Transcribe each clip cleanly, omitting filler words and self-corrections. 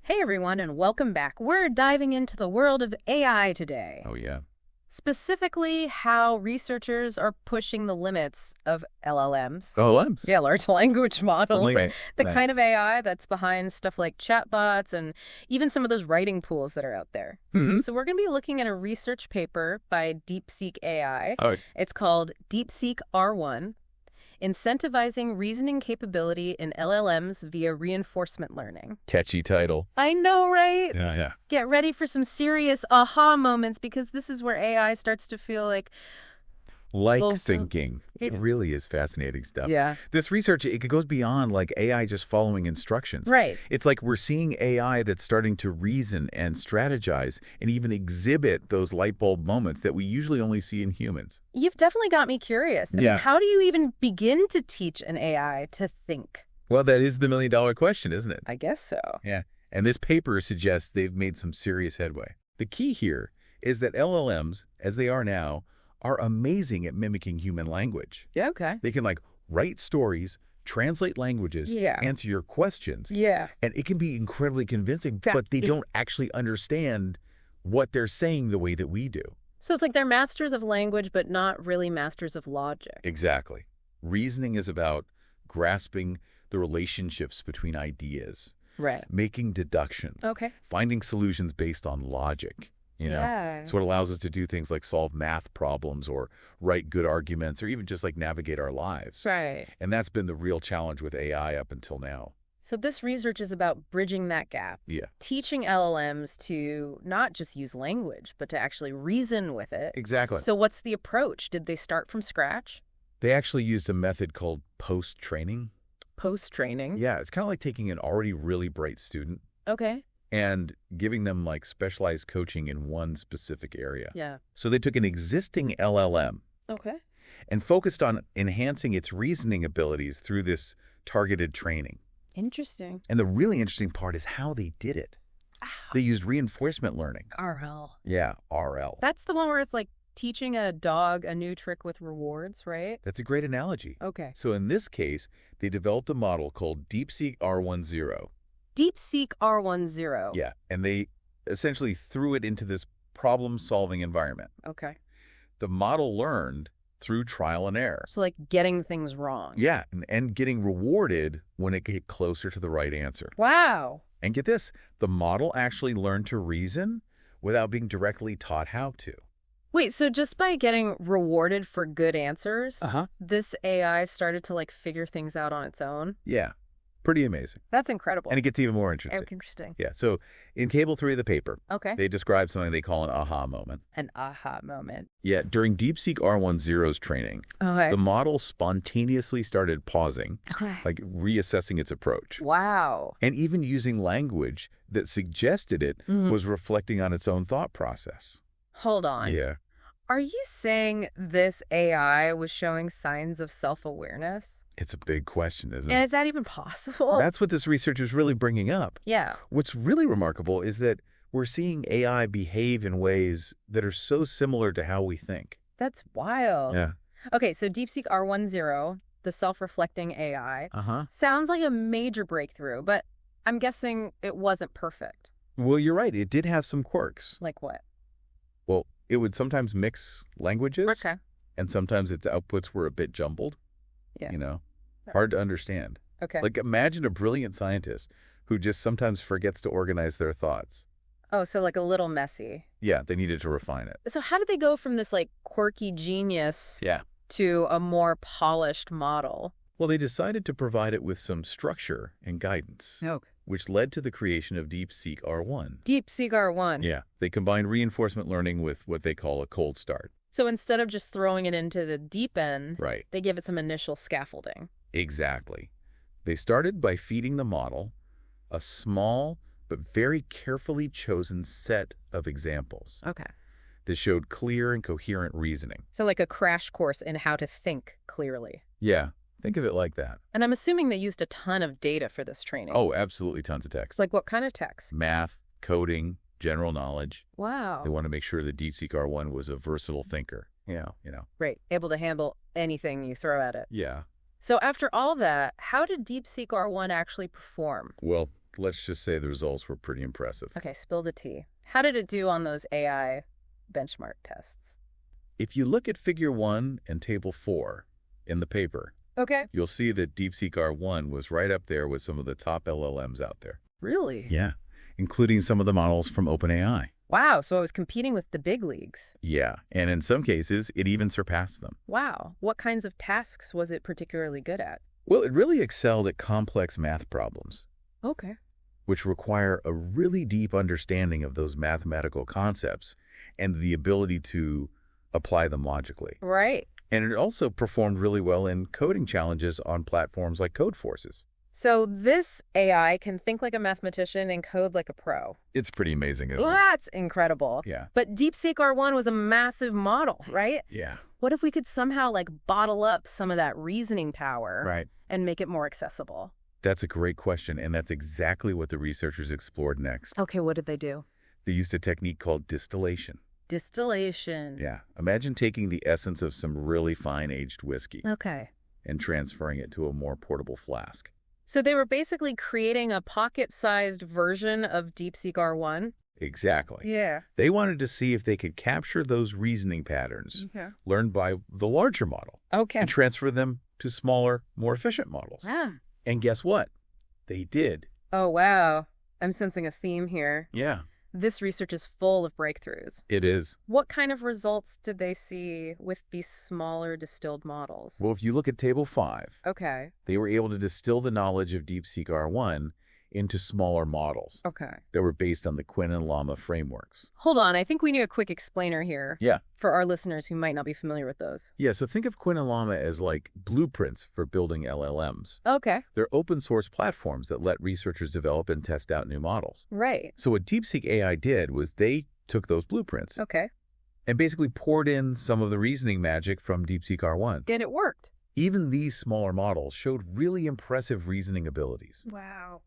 Hey everyone, and welcome back. We're diving into the world of AI today. Oh, yeah. Specifically, how researchers are pushing the limits of LLMs. LLMs. Yeah, large language models. Right, The right. kind of AI that's behind stuff like chatbots and even some of those writing pools that are out there. Mm-hmm. So we're going to be looking at a research paper by DeepSeek AI. Oh, It's called DeepSeek R1, Incentivizing Reasoning Capability in LLMs via Reinforcement Learning. catchy title. I know, right? Yeah. Get ready for some serious aha moments, because this is where AI starts to feel like... Like Both- thinking. It really is fascinating stuff. Yeah. This research, it goes beyond like AI just following instructions. Right. It's like we're seeing AI that's starting to reason and strategize and even exhibit those light bulb moments that we usually only see in humans. You've definitely got me curious. I mean, Yeah. how do you even begin to teach an AI to think? Well, that is the million-dollar question, isn't it? I guess so. Yeah. And this paper suggests they've made some serious headway. The key here is that LLMs, as they are now, are amazing at mimicking human language. Yeah, okay. They can like write stories, translate languages, Yeah. answer your questions, Yeah. and it can be incredibly convincing, Yeah. but they don't actually understand what they're saying the way that we do. So it's like they're masters of language, but not really masters of logic. Exactly. Reasoning is about grasping the relationships between ideas, Right. making deductions, Okay. finding solutions based on logic. You know, Yeah. it's what allows us to do things like solve math problems or write good arguments or even just like navigate our lives. Right. And that's been the real challenge with AI up until now. So this research is about bridging that gap. Yeah, Teaching LLMs to not just use language, but to actually reason with it. exactly. So what's the approach? Did they start from scratch? They actually used a method called post-training. Post-training? Yeah, it's kind of like taking an already really bright student Okay. and giving them like specialized coaching in one specific area. Yeah. So they took an existing LLM Okay. and focused on enhancing its reasoning abilities through this targeted training. Interesting. And the really interesting part is how they did it. They used reinforcement learning. RL. Yeah, RL. That's the one where it's like teaching a dog a new trick with rewards, right? That's a great analogy. Okay. So in this case, they developed a model called DeepSeek R10. DeepSeek R10. Yeah, and they essentially threw it into this problem-solving environment. Okay. The model learned through trial and error. So like getting things wrong. Yeah, and getting rewarded when it get closer to the right answer. Wow. And get this, the model actually learned to reason without being directly taught how to. Wait, so just by getting rewarded for good answers, Uh-huh. this AI started to like figure things out on its own? Yeah, pretty amazing. That's incredible. And it gets even more interesting. Interesting. Yeah, so in Table 3 of the paper, Okay. they describe something they call an aha moment. An aha moment. Yeah, during DeepSeek R10's training, Okay. the model spontaneously started pausing, Okay. like reassessing its approach, Wow. and even using language that suggested it Mhm. was reflecting on its own thought process. Hold on. Yeah. Are you saying this AI was showing signs of self-awareness? It's a big question, isn't And it? is that even possible? That's what this research is really bringing up. Yeah. What's really remarkable is that we're seeing AI behave in ways that are so similar to how we think. That's wild. Yeah. Okay, so DeepSeek R10, the self-reflecting AI, Uh-huh. sounds like a major breakthrough, but I'm guessing it wasn't perfect. Well, you're right. It did have some quirks. Like what? Well, it would sometimes mix languages, Okay. and sometimes its outputs were a bit jumbled. Yeah. You know, hard to understand. Okay. Like, imagine a brilliant scientist who just sometimes forgets to organize their thoughts. Oh, so like a little messy. Yeah, they needed to refine it. So how did they go from this like quirky genius Yeah. to a more polished model? Well, they decided to provide it with some structure and guidance, Okay. which led to the creation of DeepSeek R1. DeepSeek R1. Yeah, they combined reinforcement learning with what they call a cold start. So instead of just throwing it into the deep end, Right. they give it some initial scaffolding. Exactly. They started by feeding the model a small but very carefully chosen set of examples Okay. that showed clear and coherent reasoning. So like a crash course in how to think clearly. Yeah, think of it like that. And I'm assuming they used a ton of data for this training. Oh, absolutely tons of text. Like what kind of text? Math, coding, general knowledge. Wow. They want to make sure the DeepSeek R1 was a versatile thinker. Yeah, Great. Able to handle anything you throw at it. Yeah. So after all that, how did DeepSeek R1 actually perform? Well, let's just say the results were pretty impressive. Okay, spill the tea. How did it do on those AI benchmark tests? If you look at Figure 1 and Table 4 in the paper, Okay. you'll see that DeepSeek R1 was right up there with some of the top LLMs out there. Really? Yeah, including some of the models from OpenAI. Wow, so it was competing with the big leagues. Yeah, and in some cases, it even surpassed them. Wow. What kinds of tasks was it particularly good at? Well, it really excelled at complex math problems, Okay. which require a really deep understanding of those mathematical concepts and the ability to apply them logically. Right. And it also performed really well in coding challenges on platforms like Codeforces. So this AI can think like a mathematician and code like a pro. It's pretty amazing, isn't it? That's incredible. Yeah. But DeepSeek R1 was a massive model, right? Yeah. What if we could somehow bottle up some of that reasoning power Right. and make it more accessible? That's a great question, and that's exactly what the researchers explored next. Okay, what did they do? They used a technique called distillation. Distillation. Yeah. Imagine taking the essence of some really fine aged whiskey Okay. and transferring it to a more portable flask. So they were basically creating a pocket-sized version of DeepSeek R1? Exactly. Yeah. They wanted to see if they could capture those reasoning patterns Okay. learned by the larger model Okay. and transfer them to smaller, more efficient models. Ah. And guess what? They did. Oh, wow. I'm sensing a theme here. Yeah, This research is full of breakthroughs. it is. What kind of results did they see with these smaller distilled models? Well, if you look at Table 5, Okay. they were able to distill the knowledge of DeepSeek R1 into smaller models Okay. that were based on the Quinn and Llama frameworks. Hold on. I think we need a quick explainer here Yeah. for our listeners who might not be familiar with those. Yeah, so think of Quinn and Llama as like blueprints for building LLMs. Okay. They're open source platforms that let researchers develop and test out new models. Right. So what DeepSeek AI did was they took those blueprints Okay. and basically poured in some of the reasoning magic from DeepSeek R1. And it worked. Even these smaller models showed really impressive reasoning abilities. Wow.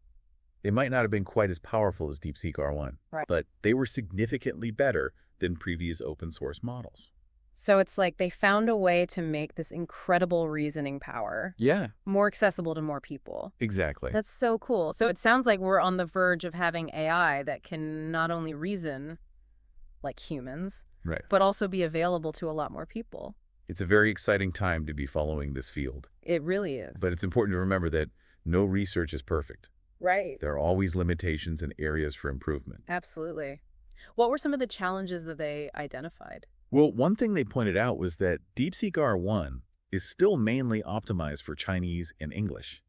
They might not have been quite as powerful as DeepSeek R1, Right. but they were significantly better than previous open source models. So it's like they found a way to make this incredible reasoning power Yeah, more accessible to more people. exactly. That's so cool. So it sounds like we're on the verge of having AI that can not only reason like humans, Right. but also be available to a lot more people. It's a very exciting time to be following this field. It really is. But it's important to remember that no research is perfect. right. There are always limitations and areas for improvement. Absolutely. What were some of the challenges that they identified? Well, one thing they pointed out was that DeepSeek R1 is still mainly optimized for Chinese and English.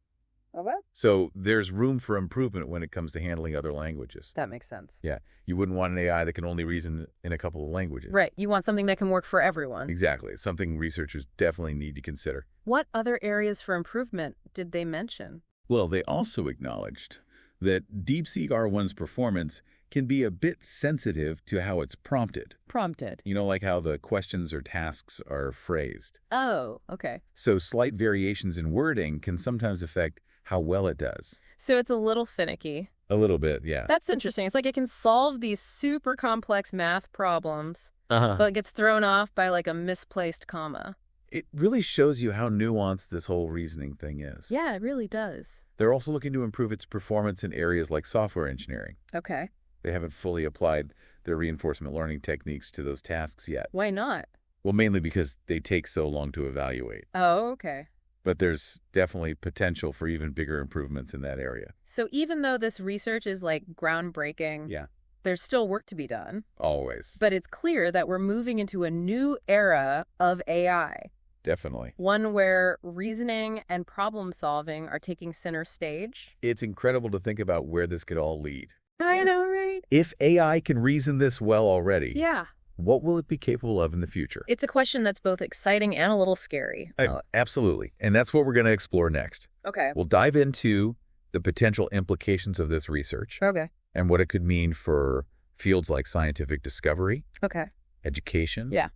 Okay. So there's room for improvement when it comes to handling other languages. That makes sense. Yeah, you wouldn't want an AI that can only reason in a couple of languages. Right. You want something that can work for everyone. Exactly. It's something researchers definitely need to consider. What other areas for improvement did they mention? Well, they also acknowledged that DeepSeek R1's performance can be a bit sensitive to how it's prompted. Prompted. You know, like how the questions or tasks are phrased. Oh, okay. So slight variations in wording can sometimes affect how well it does. So it's a little finicky. A little bit, yeah. That's interesting. It's like it can solve these super complex math problems, Uh-huh. but it gets thrown off by a misplaced comma. It really shows you how nuanced this whole reasoning thing is. Yeah, it really does. They're also looking to improve its performance in areas like software engineering. Okay. They haven't fully applied their reinforcement learning techniques to those tasks yet. Why not? Well, mainly because they take so long to evaluate. Oh, okay. But there's definitely potential for even bigger improvements in that area. So even though this research is groundbreaking, Yeah, there's still work to be done. always. But it's clear that we're moving into a new era of AI. Definitely. One where reasoning and problem solving are taking center stage. It's incredible to think about where this could all lead. I know, right? If AI can reason this well already, Yeah. what will it be capable of in the future? It's a question that's both exciting and a little scary. Absolutely. And that's what we're going to explore next. Okay. We'll dive into the potential implications of this research Okay. and what it could mean for fields like scientific discovery, Okay. education, Yeah.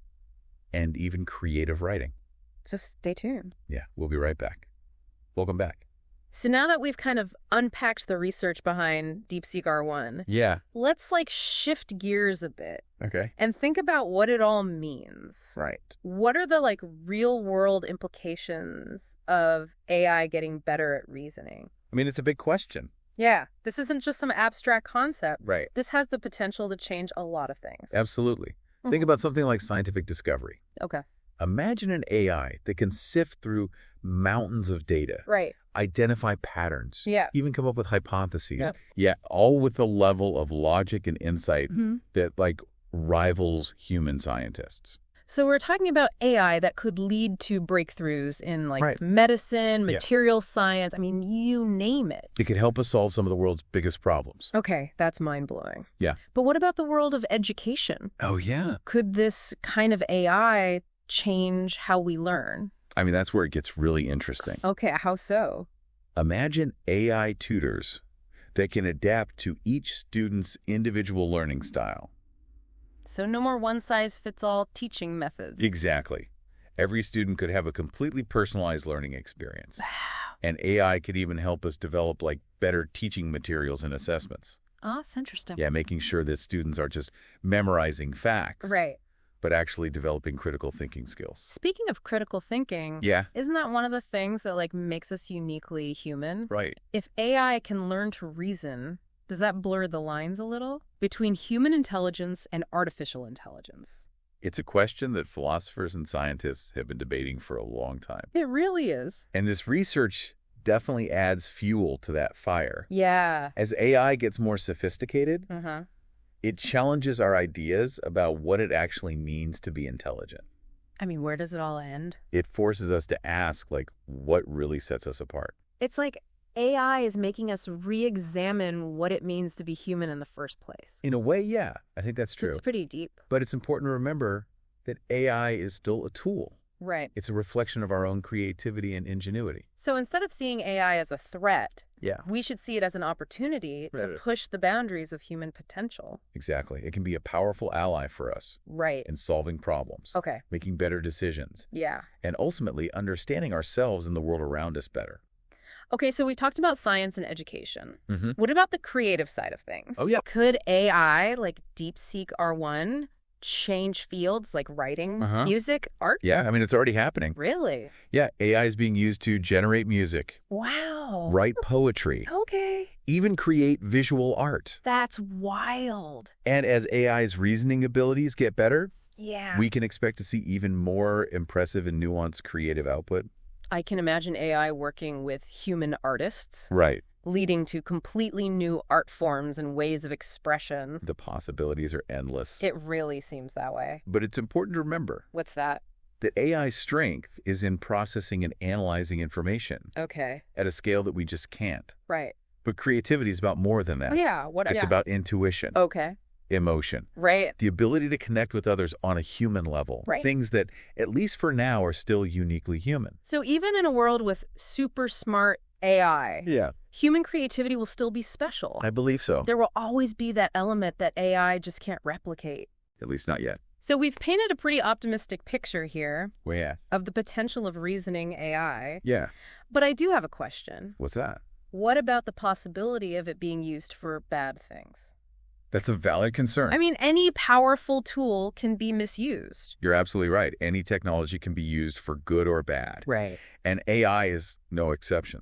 and even creative writing. So stay tuned. Yeah, we'll be right back. Welcome back. So now that we've kind of unpacked the research behind DeepSeek R1, Yeah. let's shift gears a bit Okay. and think about what it all means. Right. What are the real world implications of AI getting better at reasoning? I mean, it's a big question. Yeah, this isn't just some abstract concept. Right. This has the potential to change a lot of things. Absolutely. Think about something like scientific discovery. Okay. Imagine an AI that can sift through mountains of data, Right. identify patterns, Yeah. even come up with hypotheses. Yeah. Yeah, all with a level of logic and insight Mm-hmm. that rivals human scientists. So we're talking about AI that could lead to breakthroughs in Right. medicine, Yeah. material science. I mean, you name it. It could help us solve some of the world's biggest problems. Okay, that's mind-blowing. Yeah. But what about the world of education? Oh, yeah. Could this kind of AI change how we learn? I mean, that's where it gets really interesting. Okay, how so? Imagine AI tutors that can adapt to each student's individual learning style. So no more one-size-fits-all teaching methods. Exactly. Every student could have a completely personalized learning experience. Wow. And AI could even help us develop better teaching materials and assessments. Oh, that's interesting. Yeah, making sure that students are just memorizing facts, Right. but actually developing critical thinking skills. Speaking of critical thinking, Yeah, isn't that one of the things that makes us uniquely human? right. If AI can learn to reason, does that blur the lines a little between human intelligence and artificial intelligence? It's a question that philosophers and scientists have been debating for a long time. It really is. And this research definitely adds fuel to that fire. Yeah. As AI gets more sophisticated, Uh-huh. it challenges our ideas about what it actually means to be intelligent. I mean, where does it all end? It forces us to ask, what really sets us apart? It's like AI is making us re-examine what it means to be human in the first place. In a way, yeah, I think that's true. It's pretty deep. But it's important to remember that AI is still a tool. Right. It's a reflection of our own creativity and ingenuity. So instead of seeing AI as a threat, Yeah, we should see it as an opportunity to Right. push the boundaries of human potential. exactly. It can be a powerful ally for us Right. in solving problems, Okay. making better decisions, Yeah. and ultimately understanding ourselves and the world around us better. Okay, so we talked about science and education. Mm-hmm. What about the creative side of things? Oh, yeah. Could AI, like DeepSeek R1, change fields like writing, Uh-huh. music, art? Yeah, I mean, it's already happening. Really? Yeah, AI is being used to generate music, Wow. write poetry, Okay. even create visual art. That's wild. And as AI's reasoning abilities get better, Yeah. we can expect to see even more impressive and nuanced creative output. I can imagine AI working with human artists, Right. leading to completely new art forms and ways of expression. The possibilities are endless. It really seems that way. But it's important to remember What's that? that AI's strength is in processing and analyzing information Okay. at a scale that we just can't. Right. But creativity is about more than that. Oh, yeah. What? It's Yeah. about intuition, Okay. emotion, Right. the ability to connect with others on a human level. Right. Things that, at least for now, are still uniquely human. So even in a world with super smart AI, Yeah, human creativity will still be special. I believe so. There will always be that element that AI just can't replicate. At least not yet. So we've painted a pretty optimistic picture here Well, yeah. of the potential of reasoning AI. Yeah. But I do have a question. What's that? What about the possibility of it being used for bad things? That's a valid concern. I mean, any powerful tool can be misused. You're absolutely right. Any technology can be used for good or bad. Right. And AI is no exception.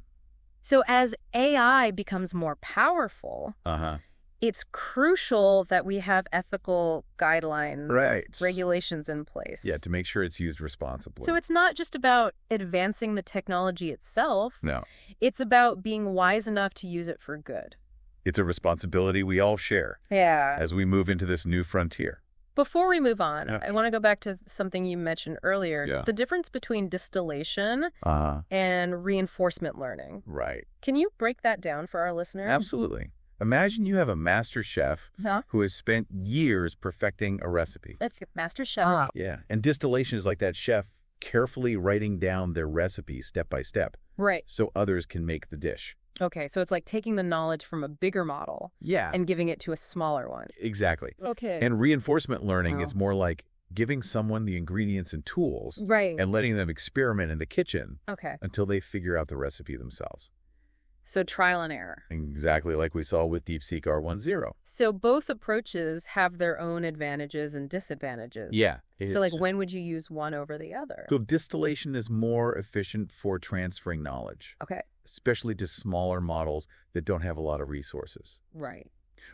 So as AI becomes more powerful, Uh-huh. it's crucial that we have ethical guidelines, Right. regulations in place. Yeah, to make sure it's used responsibly. So it's not just about advancing the technology itself. No, It's about being wise enough to use it for good. it's a responsibility we all share Yeah. as we move into this new frontier. Before we move on, Yeah. I want to go back to something you mentioned earlier, Yeah. the difference between distillation Uh-huh. and reinforcement learning. Right. Can you break that down for our listeners? Absolutely. Imagine you have a master chef Huh? who has spent years perfecting a recipe. That's Master Chef. Yeah. And distillation is like that chef carefully writing down their recipe step by step Right. so others can make the dish. Okay, so it's like taking the knowledge from a bigger model Yeah. and giving it to a smaller one. Exactly. Okay. And reinforcement learning Oh. is more like giving someone the ingredients and tools Right. and letting them experiment in the kitchen Okay. until they figure out the recipe themselves. So trial and error. Exactly like we saw with DeepSeek R10. So both approaches have their own advantages and disadvantages. Yeah. So like when would you use one over the other? So distillation is more efficient for transferring knowledge. Okay. especially to smaller models that don't have a lot of resources. Right.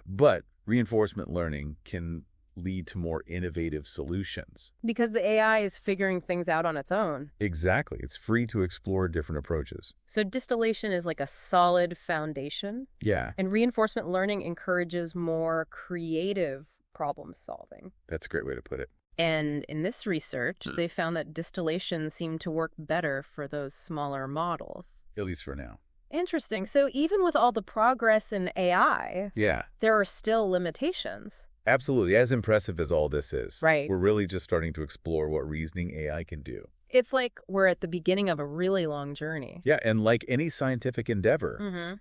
But reinforcement learning can lead to more innovative solutions. Because the AI is figuring things out on its own. Exactly. It's free to explore different approaches. So distillation is like a solid foundation, Yeah, and reinforcement learning encourages more creative problem solving. that's a great way to put it. And in this research, they found that distillation seemed to work better for those smaller models. At least for now. Interesting. So even with all the progress in AI, Yeah, there are still limitations. absolutely. As impressive as all this is, Right. we're really just starting to explore what reasoning AI can do. It's like we're at the beginning of a really long journey. Yeah, and like any scientific endeavor, Mm-hmm.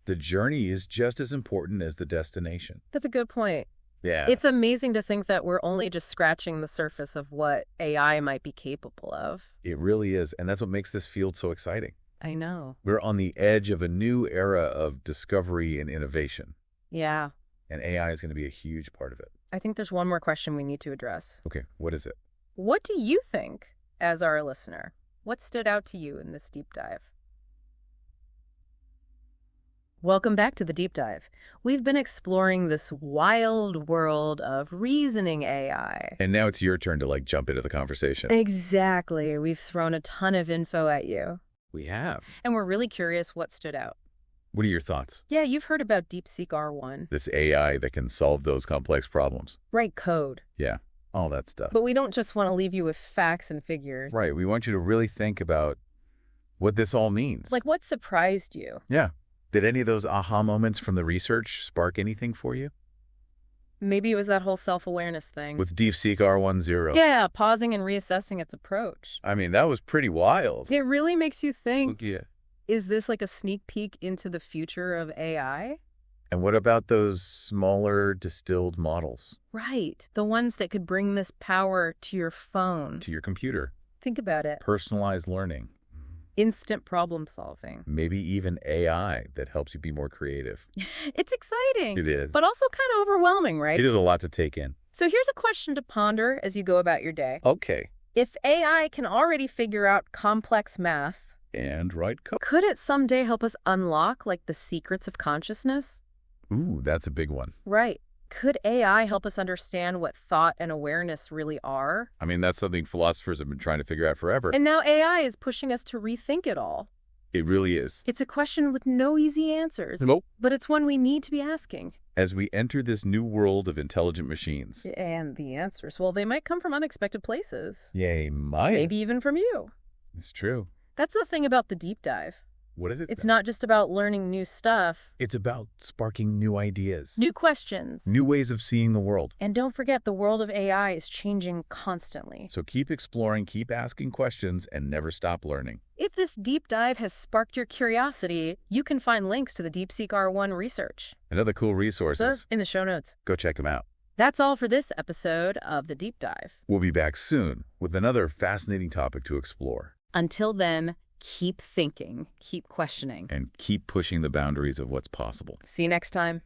the journey is just as important as the destination. That's a good point. Yeah. It's amazing to think that we're only just scratching the surface of what AI might be capable of. It really is, and that's what makes this field so exciting. I know. We're on the edge of a new era of discovery and innovation, Yeah. and AI is going to be a huge part of it. I think there's one more question we need to address. Okay, what is it? What do you think, as our listener? What stood out to you in this deep dive? Welcome back to the Deep Dive. We've been exploring this wild world of reasoning AI. And now it's your turn to jump into the conversation. Exactly. We've thrown a ton of info at you. We have. And we're really curious what stood out. What are your thoughts? Yeah, you've heard about DeepSeek R1. This AI that can solve those complex problems. Write code. Yeah, all that stuff. But we don't just want to leave you with facts and figures. Right, we want you to really think about what this all means. Like, what surprised you? Yeah. Did any of those aha moments from the research spark anything for you? Maybe it was that whole self-awareness thing. With DeepSeek R10? Yeah, pausing and reassessing its approach. I mean, that was pretty wild. It really makes you think, Yeah. is this like a sneak peek into the future of AI? And what about those smaller distilled models Right, the ones that could bring this power to your phone. to your computer? Think about it. Personalized learning. Instant problem solving. Maybe even AI that helps you be more creative. It's exciting. It is. But also kind of overwhelming, right? It is a lot to take in. So here's a question to ponder as you go about your day. Okay. If AI can already figure out complex math, And write code. could it someday help us unlock, like, the secrets of consciousness? Ooh, that's a big one. Right. Could AI help us understand what thought and awareness really are? I mean, that's something philosophers have been trying to figure out forever. And now AI is pushing us to rethink it all. It really is. It's a question with no easy answers. Nope. But it's one we need to be asking. As we enter this new world of intelligent machines. And the answers, well, they might come from unexpected places. Yay, might. Maybe even from you. It's true. That's the thing about the deep dive. What is it? It's not just about learning new stuff, It's about sparking new ideas. new questions. New ways of seeing the world. And don't forget, the world of AI is changing constantly. So keep exploring, keep asking questions, and never stop learning. If this deep dive has sparked your curiosity, you can find links to the DeepSeek R1 research And other cool resources. in the show notes. Go check them out. That's all for this episode of the Deep Dive. We'll be back soon with another fascinating topic to explore. Until then, keep thinking, keep questioning. And keep pushing the boundaries of what's possible. See you next time.